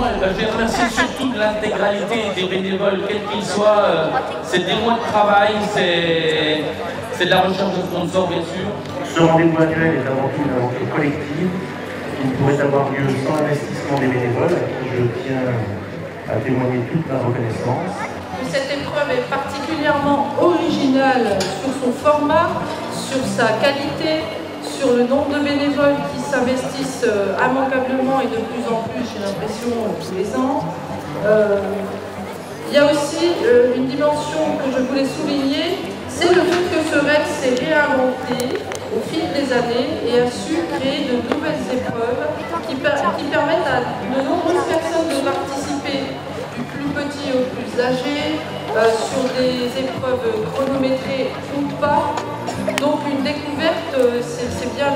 effectivement, je vais remercier surtout l'intégralité des bénévoles, quels qu'ils soient. C'est des mois de travail, c'est de la recherche de sponsors, bien sûr. Ce rendez-vous annuel est avant tout une aventure collective qui ne pourrait avoir lieu sans l'investissement des bénévoles. Je tiens à témoigner toute ma reconnaissance. Cette épreuve est particulièrement originale sur son format, sur sa qualité, sur le nombre de bénévoles qui s'investissent immanquablement et de plus en plus, j'ai l'impression, tous les ans. Il y a aussi une dimension que je voulais souligner, c'est le fait que ce RAID s'est réinventé au fil des années et a su créer de nouvelles épreuves qui permettent à de nombreuses personnes de participer, du plus petit au plus âgé, sur des épreuves chronométrées ou pas. Donc une découverte, c'est bien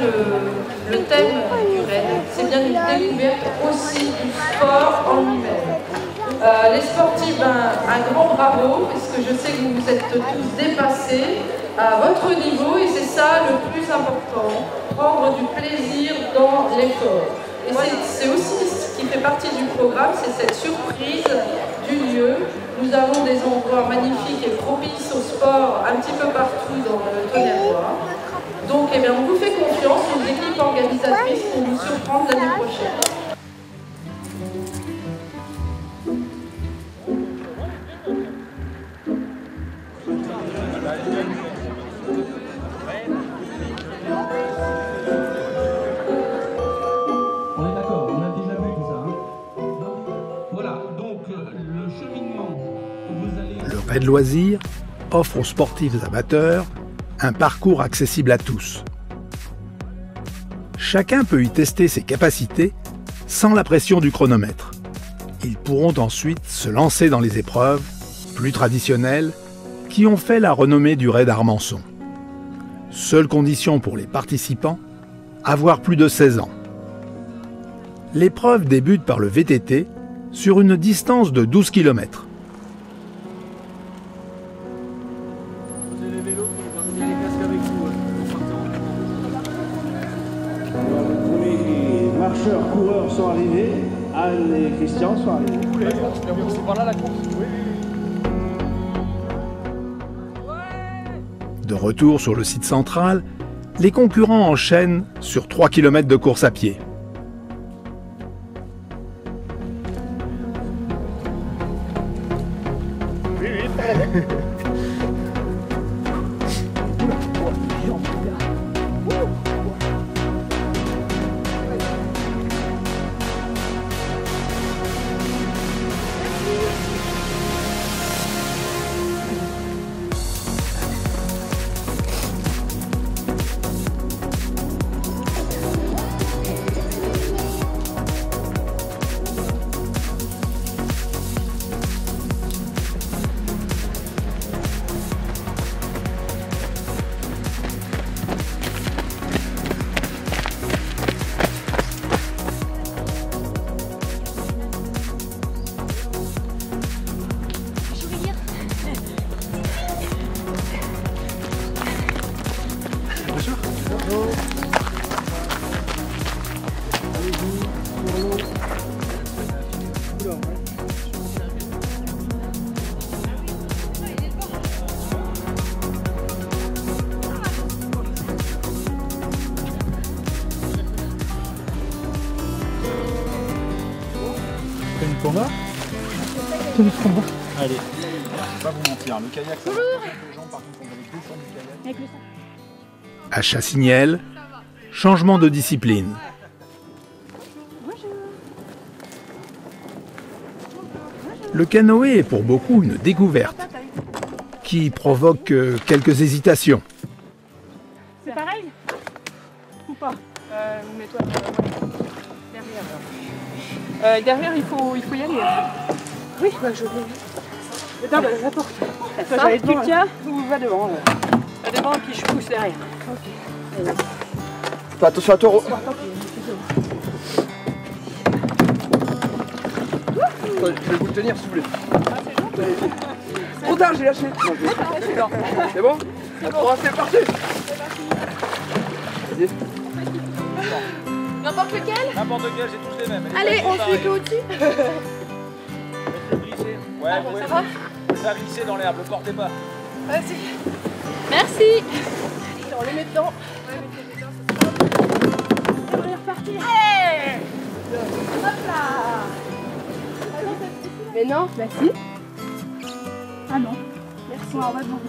le thème du RAID, c'est bien une découverte aussi du sport en lui-même. Les sportifs, un grand bravo, parce que je sais que vous vous êtes tous dépassés à votre niveau et c'est ça le plus important, prendre du plaisir dans l'effort. Et c'est aussi ce qui fait partie du programme, c'est cette surprise du lieu. Nous avons des endroits magnifiques et propices au sport un petit peu partout dans le Tonnerrois. Donc eh bien, on vous fait confiance aux équipes organisatrices pour vous surprendre l'année prochaine. Le RAID Loisirs offre aux sportifs amateurs un parcours accessible à tous. Chacun peut y tester ses capacités sans la pression du chronomètre. Ils pourront ensuite se lancer dans les épreuves plus traditionnelles qui ont fait la renommée du RAID Armançon. Seule condition pour les participants, avoir plus de 16 ans. L'épreuve débute par le VTT sur une distance de 12 km. Les marcheurs, coureurs sont arrivés. Anne et Christian sont arrivés. C'est par là la course. De retour sur le site central, les concurrents enchaînent sur 3 km de course à pied. Allez, je vais pas vous mentir, le kayak, ça va les gens, par contre, on va les descendre du kayak. À Chassignelles, changement de discipline. Le canoë est pour beaucoup une découverte qui provoque quelques hésitations. C'est pareil ou pas? Mets-toi derrière. Derrière, il faut y aller. Oui, bah, je vais. Non, bah, la porte. J'allais devant. Tu tiens ou va devant? Va devant et puis je pousse derrière. Ok. Fais attention à taureau. Je vais vous le tenir si vous voulez. Trop tard, j'ai lâché. C'est bon? C'est bon, c'est parti. Vas-y. N'importe lequel? N'importe lequel, c'est tous les mêmes. Allez, on suit que au-dessus. Ouais, vous pouvez faire glisser dans l'herbe, le portez pas. Vas-y. Merci. Allez, on les met dedans. On est reparti. Allez. Hop là. Mais non. Bah si. Ah non. Merci. On va devant.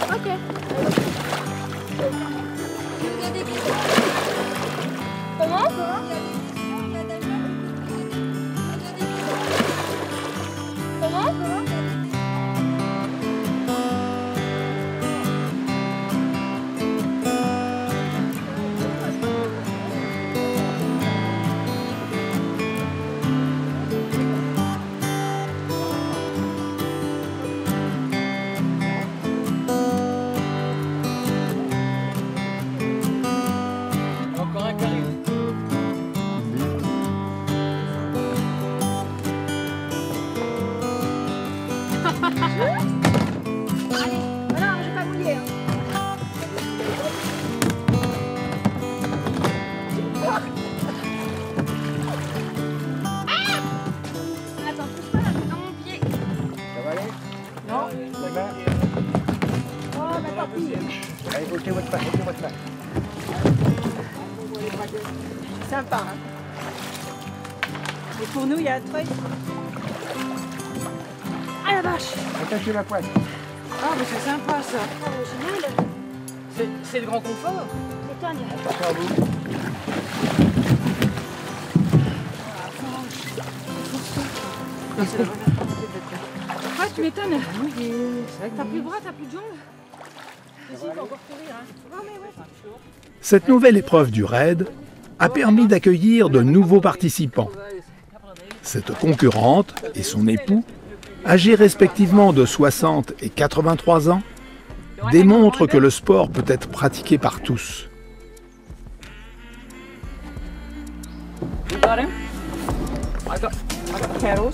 Ok. Comment? Comment? Encore un carré. Allez. Voilà, je vais pas mouiller. Hein. Attends, touche pas là, dans mon pied. Ça va aller? Non. Ça va? Oh, bah tant pis. Allez, ôtez votre main, ôtez votre main. Sympa, hein. Et pour nous, il y a un truc. Ah la vache. Attachez la pointe. Ah, mais c'est sympa ça. Oh, génial. C'est le grand confort. M'étonne. Attention à vous. Ah, tu m'étonnes. T'as plus de bras, t'as plus de jambes. Ici, il faut encore courir. Hein. Non, mais ouais. Cette nouvelle épreuve du raid a permis d'accueillir de nouveaux participants. Cette concurrente et son époux, âgés respectivement de 60 et 83 ans, démontrent que le sport peut être pratiqué par tous. You got him? I got Carol.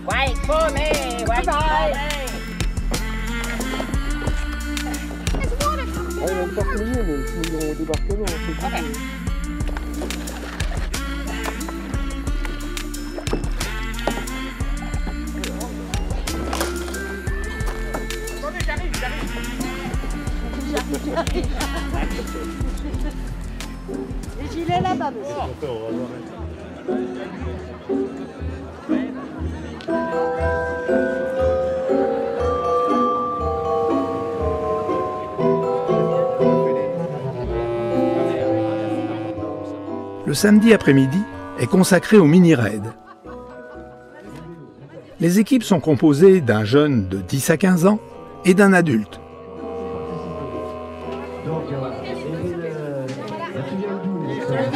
Wait for me! Wait for me! Ah, il va me faire mouiller, mais ils iront au débarquement. Okay. Les gilets là-bas, monsieur. Le samedi après-midi est consacré au mini-raid. Les équipes sont composées d'un jeune de 10 à 15 ans et d'un adulte.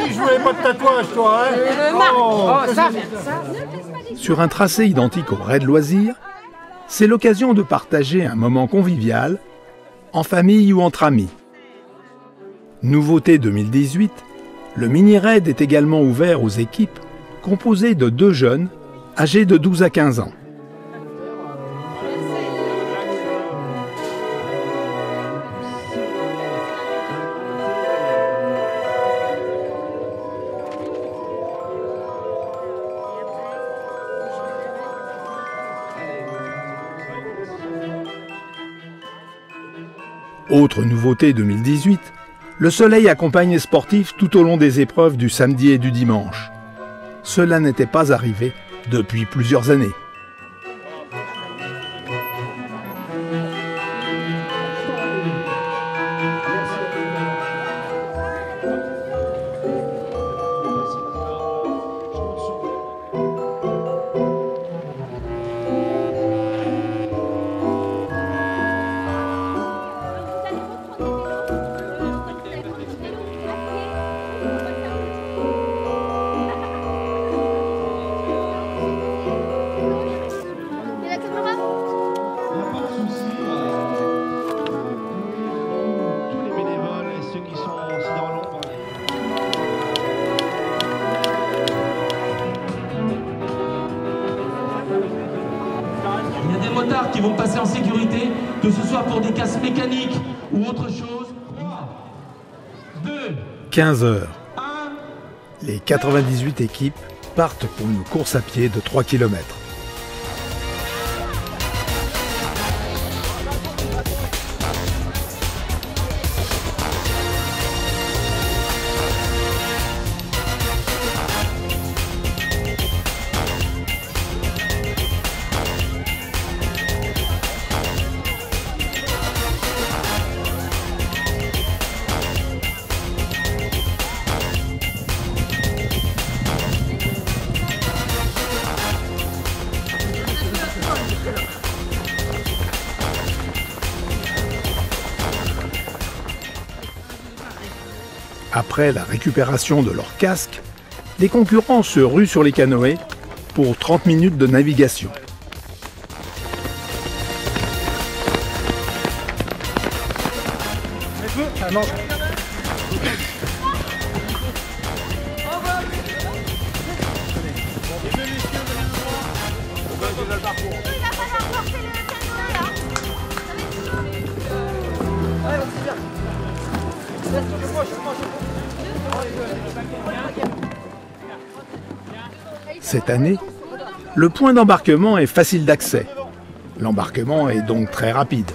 Je voulais pas de tatouage, toi, hein? Oh, ça. Sur un tracé identique au raid loisir, c'est l'occasion de partager un moment convivial, en famille ou entre amis. Nouveauté 2018, le mini-raid est également ouvert aux équipes composées de 2 jeunes âgés de 12 à 15 ans. Autre nouveauté 2018, le soleil accompagne les sportifs tout au long des épreuves du samedi et du dimanche. Cela n'était pas arrivé depuis plusieurs années. motards qui vont passer en sécurité, que ce soit pour des casses mécaniques ou autre chose. 3, 2, 15 heures. Les 98 équipes partent pour une course à pied de 3 km. Après la récupération de leur casque, les concurrents se ruent sur les canoës pour 30 minutes de navigation. Cette année, le point d'embarquement est facile d'accès. L'embarquement est donc très rapide.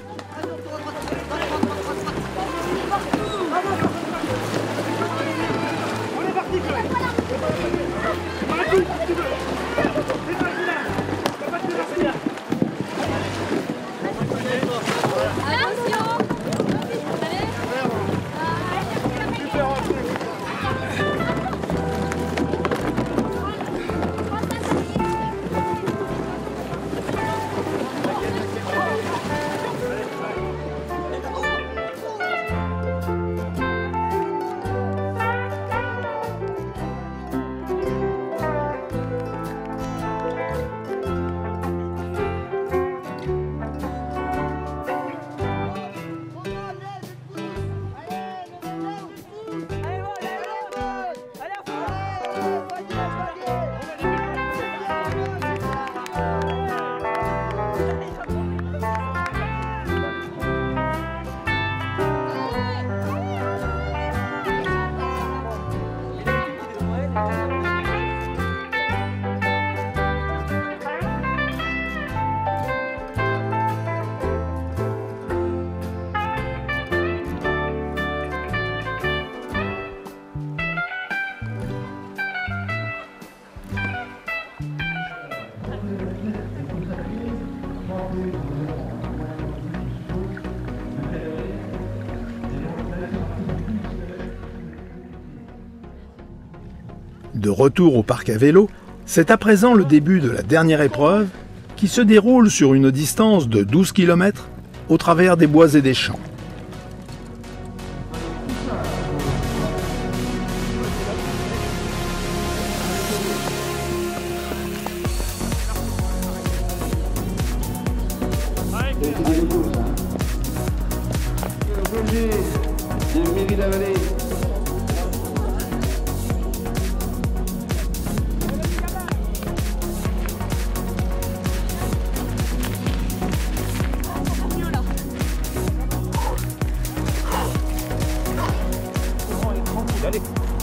De retour au parc à vélo, c'est à présent le début de la dernière épreuve qui se déroule sur une distance de 12 km au travers des bois et des champs.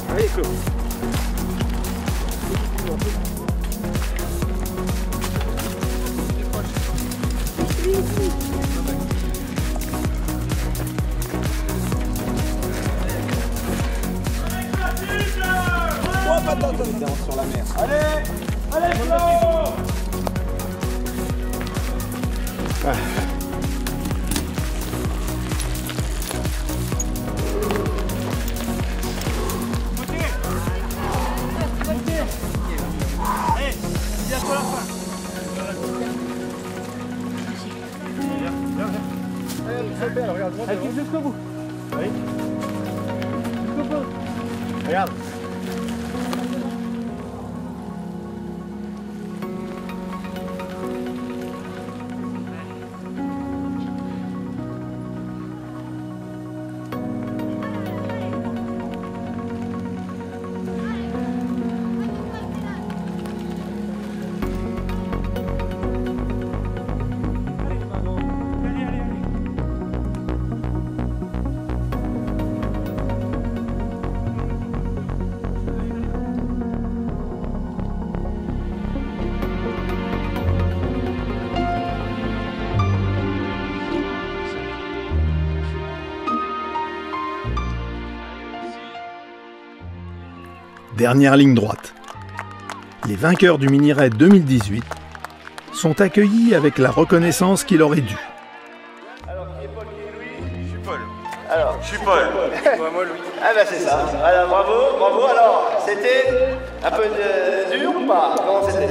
Allez, Claude. Sur la mer. Allez, Claude. Elle quitte jusqu'au bout. Oui. Jusqu'au bout. Regarde. dernière ligne droite. Les vainqueurs du mini-raid 2018 sont accueillis avec la reconnaissance qui leur est due. Alors, qui est Paul, qui est Louis? Je suis Paul. Alors, je suis Paul. Moi, Louis. Ah bah c'est ça. Voilà, bravo, bravo. Alors, c'était un peu dur ou pas? Comment c'était?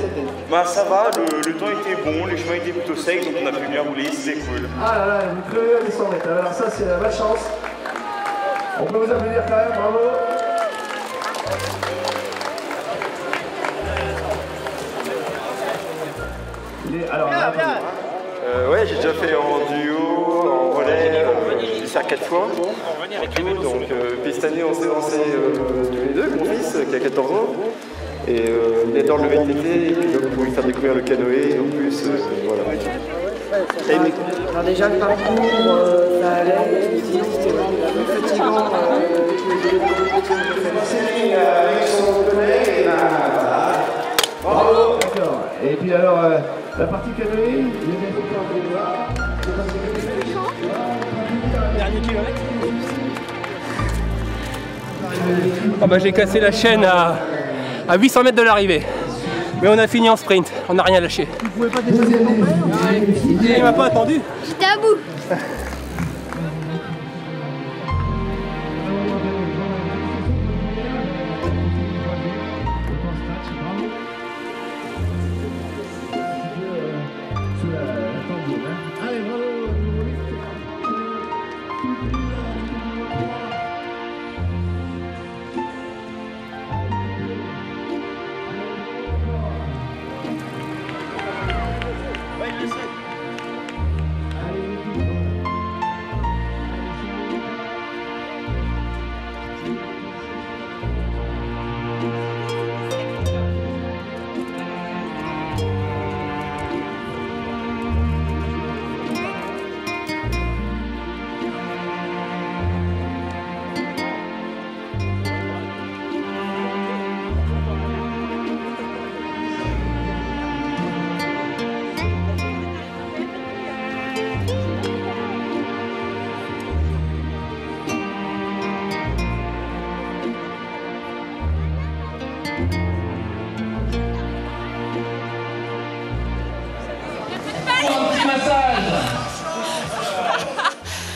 Bah ça va, le temps était bon, les chemins étaient plutôt secs, donc on a pu bien rouler, c'était cool. Ah là là, vous crevez à les 100 mètres. Alors ça, c'est la malchance. On peut vous applaudir quand même, bravo. Alors, bien, bien. Ouais, j'ai déjà fait en duo, en relais, j'ai dû faire 4 fois. Donc, puis cette année, on s'est lancé tous les deux, mon fils qui a 14 ans. Et il adore le VTT, et puis donc pour lui faire découvrir le canoë, en plus, voilà. Alors déjà le parcours, ça allait, sinon c'était vraiment plus fatigant. avec son collègue, bravo. D'accord. Et puis alors, la partie canoë, il est bien en voir. Dernier kilomètre. Oh bah j'ai cassé la chaîne à 800 mètres de l'arrivée. Mais on a fini en sprint, on n'a rien lâché. Vous pouvez pas descendre ton père? Il m'a pas attendu. J'étais à bout. Allez, bravo.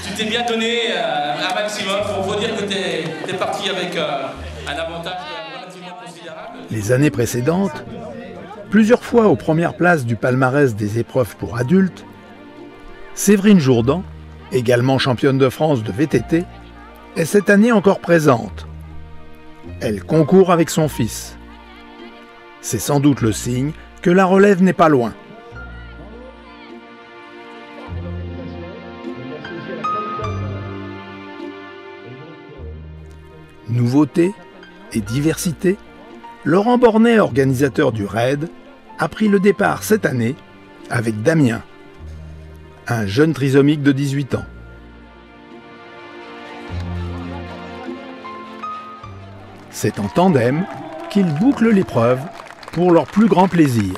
Tu t'es bien donné un maximum pour dire que tu es parti avec un avantage relativement considérable. Les années précédentes, plusieurs fois aux premières places du palmarès des épreuves pour adultes, Séverine Jourdan, également championne de France de VTT, est cette année encore présente. Elle concourt avec son fils. C'est sans doute le signe que la relève n'est pas loin. Nouveauté et diversité, Laurent Bornet, organisateur du raid, a pris le départ cette année avec Damien, un jeune trisomique de 18 ans. C'est en tandem qu'ils bouclent l'épreuve pour leur plus grand plaisir.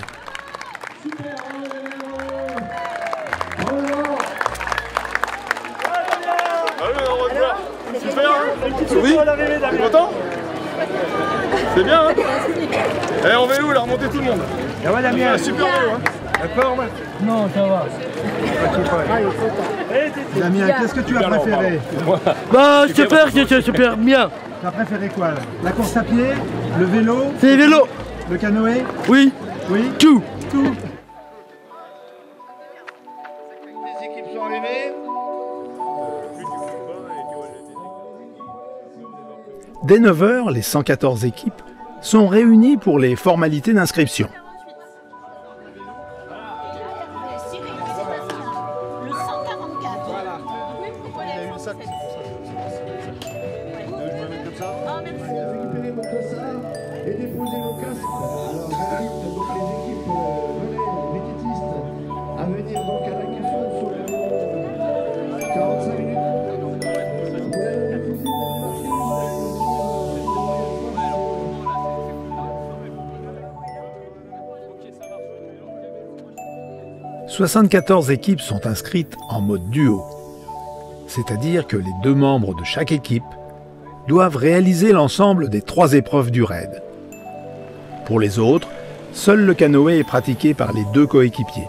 Oui, t'es content? C'est bien, hein? Eh, on va où là? Remonter tout le monde. Et voilà, Damien. Super vélo, hein? D'accord, non, ça va. Damien, qu'est-ce que tu as préféré? Bah, c'est super bien. Tu as préféré quoi là? La course à pied? Le vélo? C'est le vélo. Le canoë? Oui. Oui. Tout. Tout. Les équipes sont arrivées. Dès 9 h, les 114 équipes sont réunies pour les formalités d'inscription. Et déposer vos casques. Alors j'invite donc les équipes relais vététistes à venir donc à l'accueil sur le 45 minutes. « 74 équipes sont inscrites en mode duo, c'est-à-dire que les deux membres de chaque équipe doivent réaliser l'ensemble des 3 épreuves du raid. Pour les autres, seul le canoë est pratiqué par les 2 coéquipiers.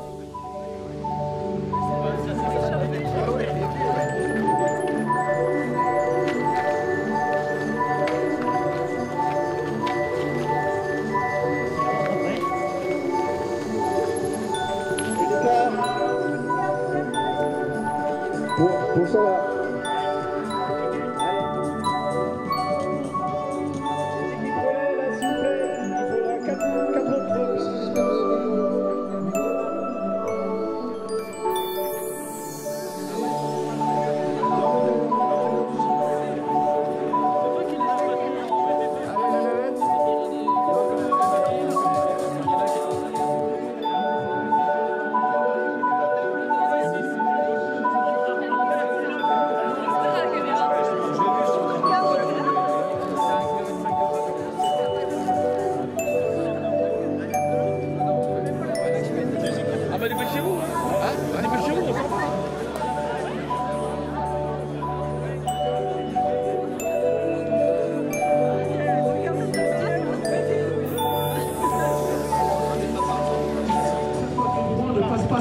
Pour ça là.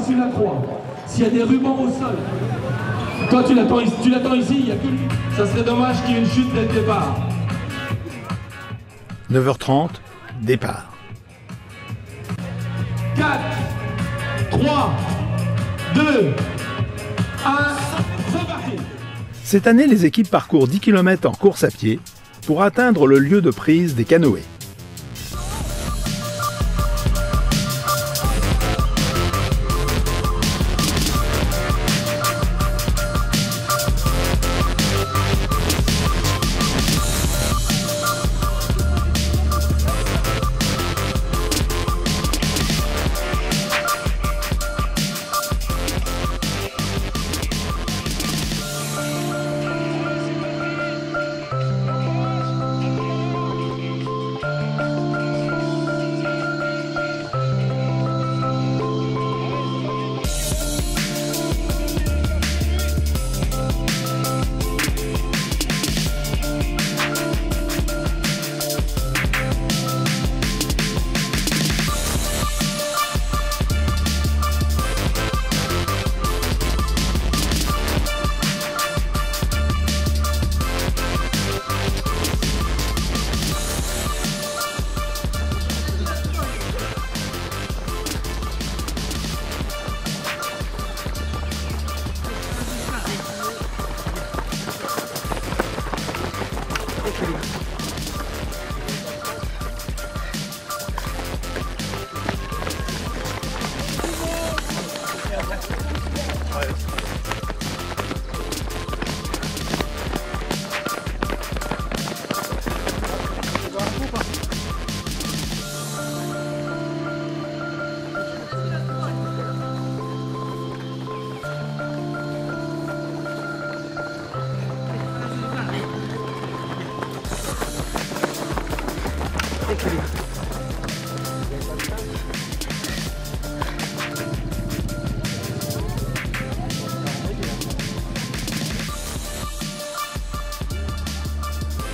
Sur la croix. S'il y a des rubans au sol, toi tu l'attends ici, il n'y a que lui. Ça serait dommage qu'il y ait une chute dès le départ. 9h30, départ. 4, 3, 2, 1, c'est parti. Cette année, les équipes parcourent 10 km en course à pied pour atteindre le lieu de prise des canoës.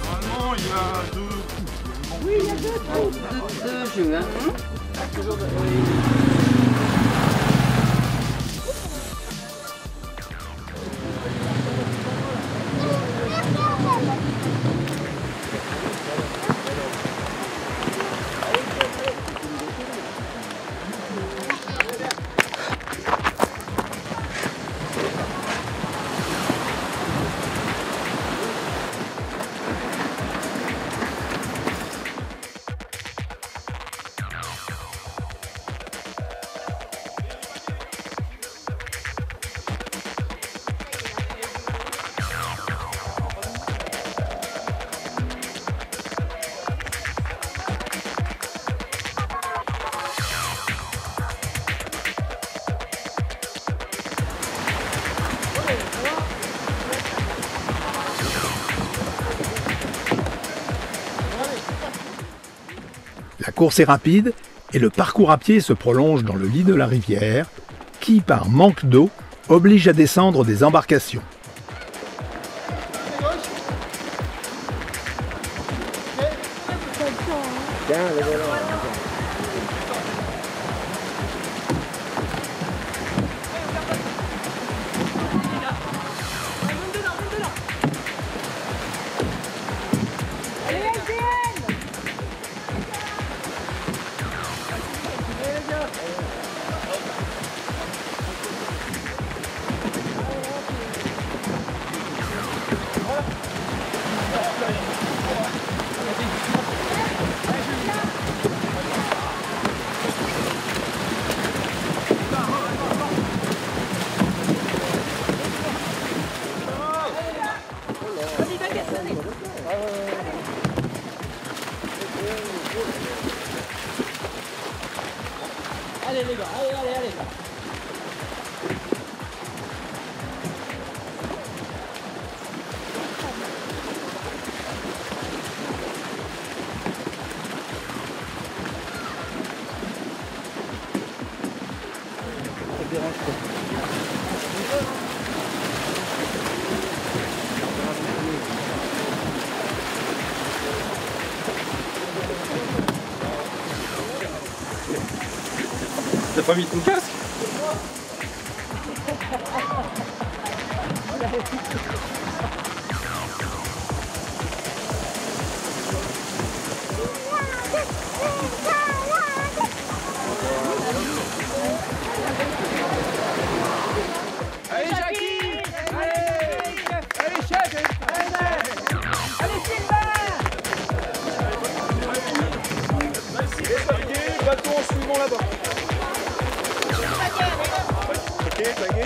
Normalement, il y a 2 coups. Oui, il y a 2 coups. 2 jeux, hein. La course est rapide et le parcours à pied se prolonge dans le lit de la rivière qui, par manque d'eau, oblige à descendre des embarcations. dérange pas. T'as pas mis ton casque? Allez Jackie! Allez chef! Allez Sylvain! Bâton en suivant là-bas. Ok, tagué.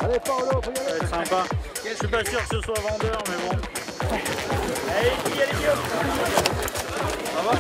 Allez Paolo, faut y aller. Ça va être sympa. Je suis pas sûr que ce soit vendeur, mais bon. Allez, allez, ça va?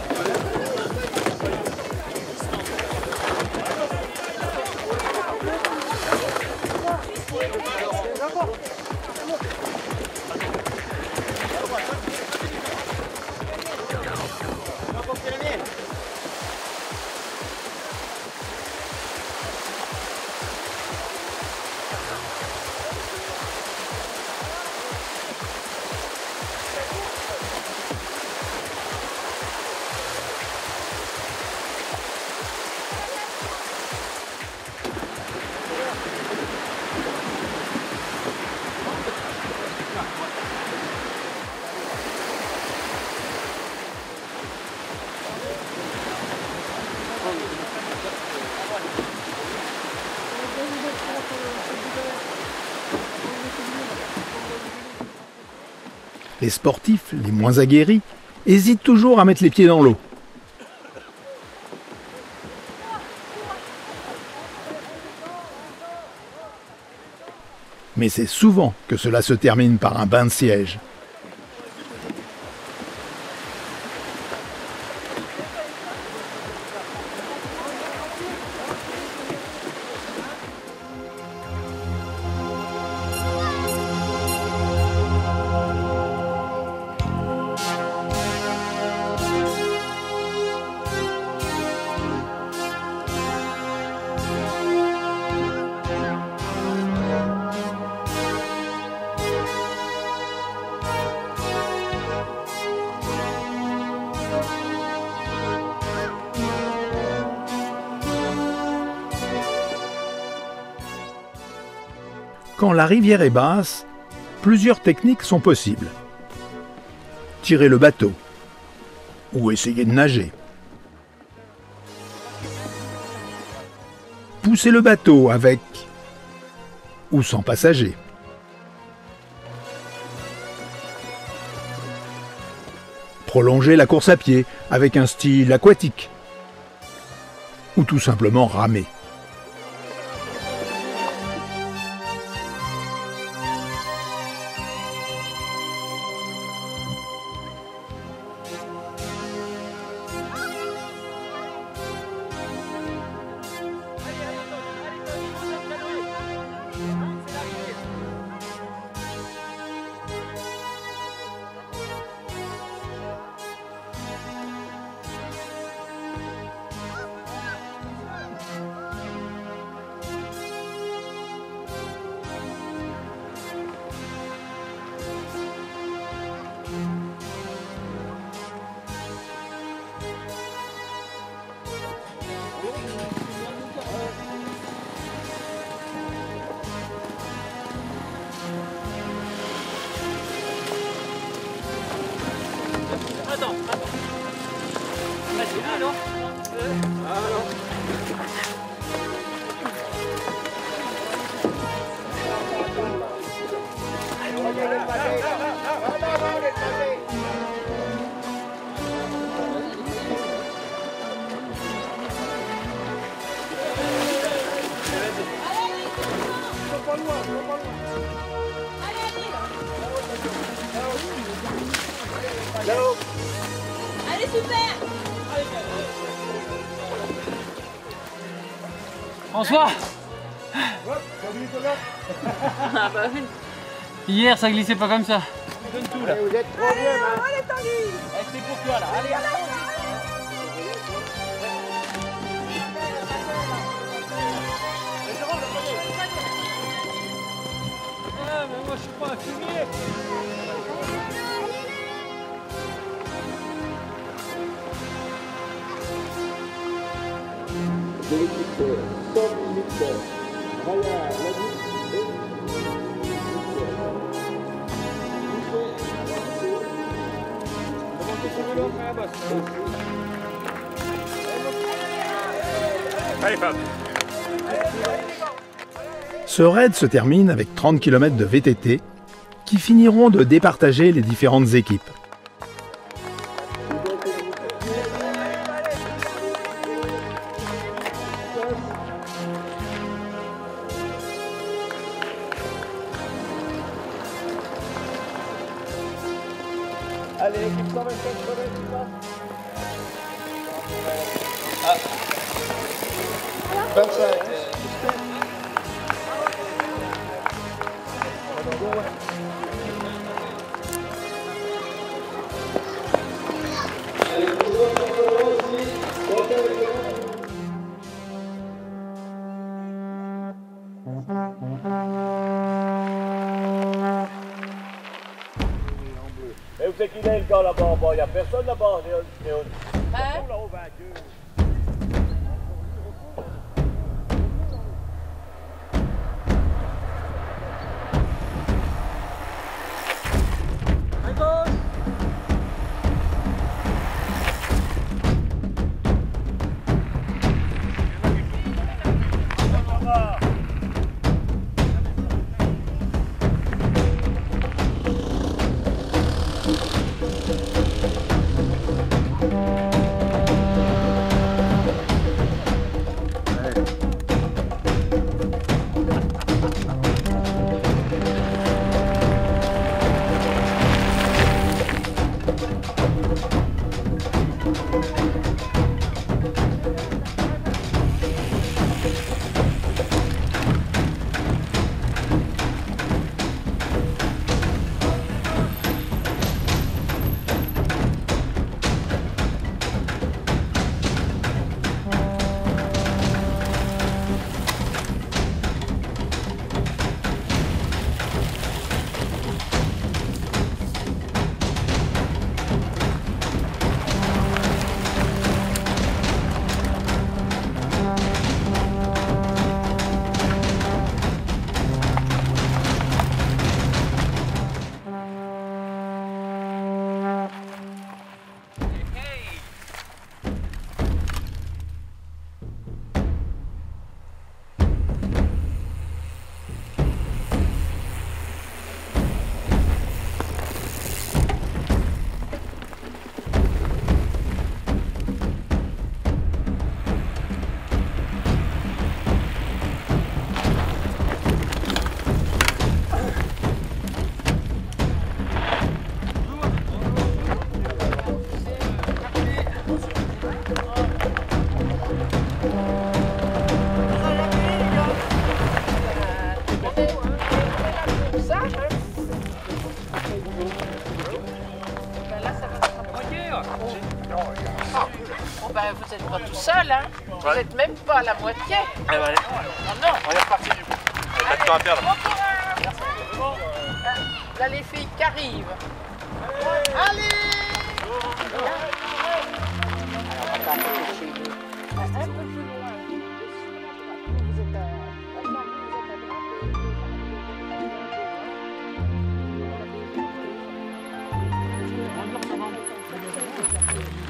Les sportifs, les moins aguerris, hésitent toujours à mettre les pieds dans l'eau. Mais c'est souvent que cela se termine par un bain de siège. Quand la rivière est basse, plusieurs techniques sont possibles. Tirer le bateau ou essayer de nager. Pousser le bateau avec ou sans passager. Prolonger la course à pied avec un style aquatique. Ou tout simplement ramer. pas loin, Là-haut. Allez, super. François. Ah bah oui. Hier, ça glissait pas comme ça. Donne tout là. Vous êtes trop bien là. Allez, Tanguy. C'est pour toi là. Allez, allez. Ah, mais moi je suis pas un fumier. De l'équipe 100 militaires. Raya, Ladik Allez, Fab. Ce raid se termine avec 30 km de VTT qui finiront de départager les différentes équipes. Allez, l'équipe 127, 128. Ah. 25. Et où c'est qu'il est le gars là-bas? Il n'y a personne là-bas, Léon. Hein? Là-haut, vainqueur. Bon ben vous n'êtes pas tout seul, hein. Vous n'êtes même pas à la moitié. Allez, allez. Oh non. On est reparti du coup. Pas de temps à perdre. Là les filles qui arrivent. Allez. Un peu plus loin.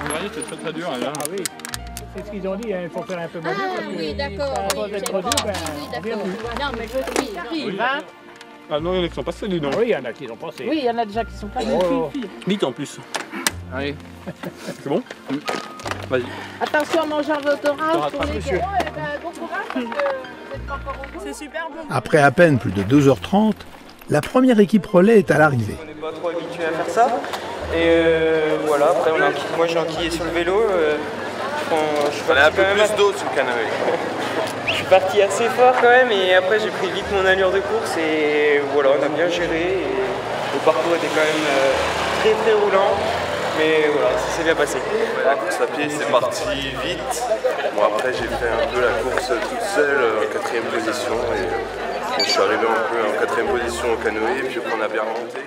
Vous êtes C'est très très dur. Hein. Ah oui, c'est ce qu'ils ont dit, hein, il faut faire un peu moins dur. Ah oui, d'accord. Ça va être trop dur, ben, on vient plus. Non, mais je dis, arrive, hein. Ah non, il y en a qui sont passés, dis donc. Oui, il y en a qui ont passé. Oui, il y en a déjà qui sont passés. Oh. Vite en plus. Allez. C'est bon? Vas-y. Attention à manger votre orange pour les monsieur. gros, et ben, bon courage parce que... C'est super bon. Après à peine plus de 2h30, la première équipe relais est à l'arrivée. On n'est pas trop habitué à faire ça. Et voilà, après moi j'ai enquillé sur le vélo. Je suis parti un peu plus d'eau sur le canoë. Je suis parti assez fort quand même et après j'ai pris vite mon allure de course et voilà, on a bien géré. Et le parcours était quand même très roulant. Mais voilà, ça s'est bien passé. La course à pied, c'est parti vite. Bon, après, j'ai fait un peu la course toute seule, en 4e position. Et bon, je suis arrivé un peu en 4e position au canoë, puis on a bien remonté.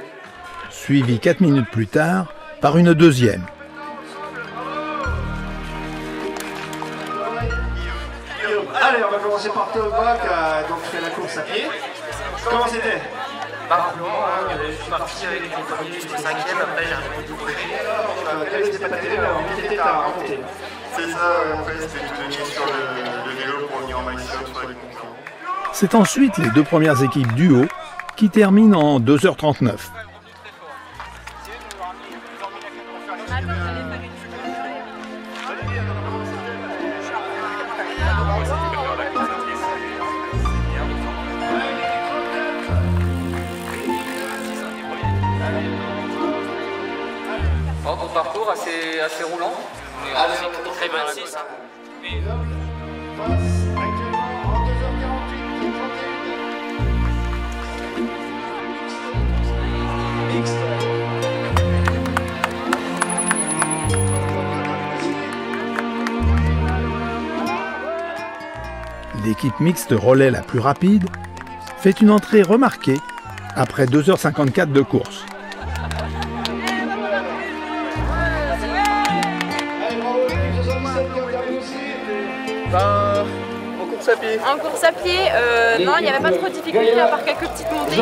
Suivi 4 minutes plus tard par une deuxième. Allez, on va commencer par Thomas qui a donc fait la course à pied. Comment c'était? Je suis parti avec les premiers jusqu'au 5e, après j'ai arrêté tout coucher. C'était pas terrible, on était tard à remonter. C'est ça, après, c'était tout donné sur le vélo pour venir en maximum sur les concurrents. C'est ensuite les deux premières équipes du haut qui terminent en 2h39. Bon parcours assez roulant. Très 26. L'équipe mixte relais la plus rapide fait une entrée remarquée après 2h54 de course. En course à pied. En course à pied, non, il n'y avait pas trop de difficultés à part quelques petites montées.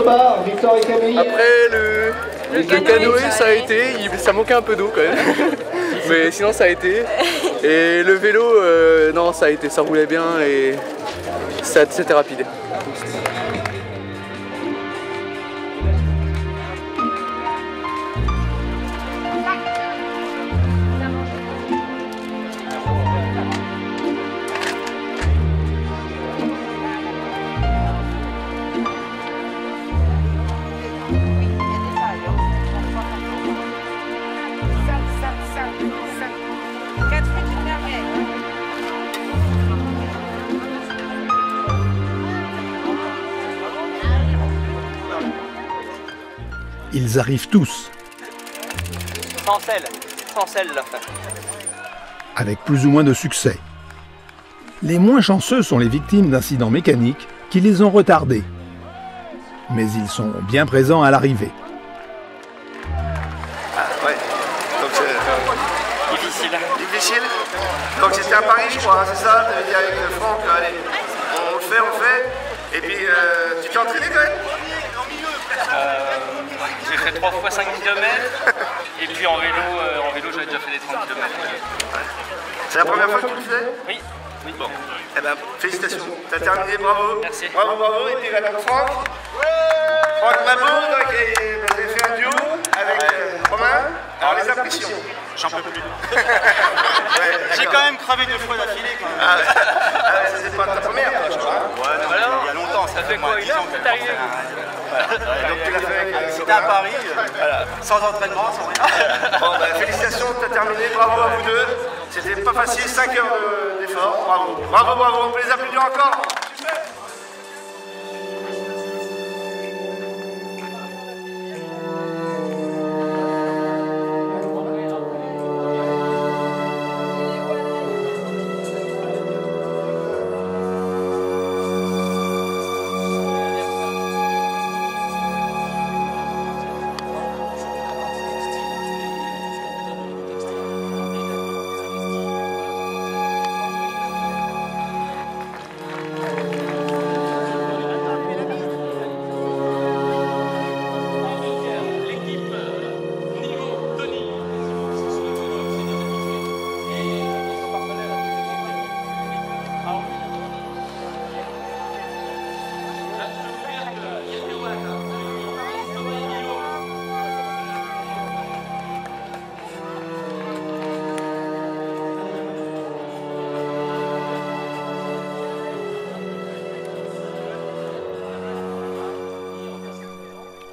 Après le canoë, ça a été, ça manquait un peu d'eau quand même. Mais sinon ça a été. Et le vélo, non, ça a été, ça roulait bien et c'était rapide. Ils arrivent tous, sans sel la fin. avec plus ou moins de succès. Les moins chanceux sont les victimes d'incidents mécaniques qui les ont retardés. Mais ils sont bien présents à l'arrivée. Ah ouais, donc c'est Difficile. difficile. Donc c'était à Paris, je crois, c'est ça? Tu avais dit avec Franck, allez, on le fait. Et puis, tu t'es entraîné quand même? J'ai fait 3 fois 5 km et puis en vélo j'avais déjà fait des 30 km. C'est la première fois que tu le fais? Oui. Bon, eh ben, félicitations, t'as terminé, bravo. Merci. Bravo, et puis là, Franck. Franck Mabou, donc, vous avez fait un duo avec Romain. Alors les impressions? J'en peux plus. J'ai quand même crevé 2 fois d'affilée. Ah ouais, c'est pas ta première, toi, je crois. Ouais, non, il y a longtemps, ça fait quoi, 10 ans que t'es arrivé. Donc tu l'as fait avec... C'était à Paris, sans entraînement, sans rien. Bon, bah, félicitations, t'as terminé, bravo à vous deux. C'était pas facile, 5 heures d'effort, bravo. Bravo, on peut les applaudir encore.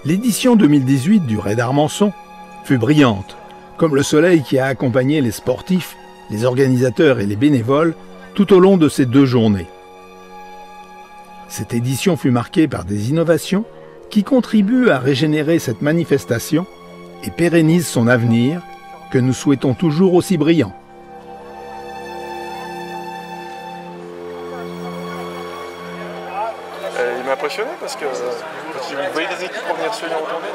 L'édition 2018 du Raid Armançon fut brillante, comme le soleil qui a accompagné les sportifs, les organisateurs et les bénévoles tout au long de ces 2 journées. Cette édition fut marquée par des innovations qui contribuent à régénérer cette manifestation et pérennisent son avenir, que nous souhaitons toujours aussi brillant. Il m'a impressionné parce que quand vous voyez des équipes revenir se retourner.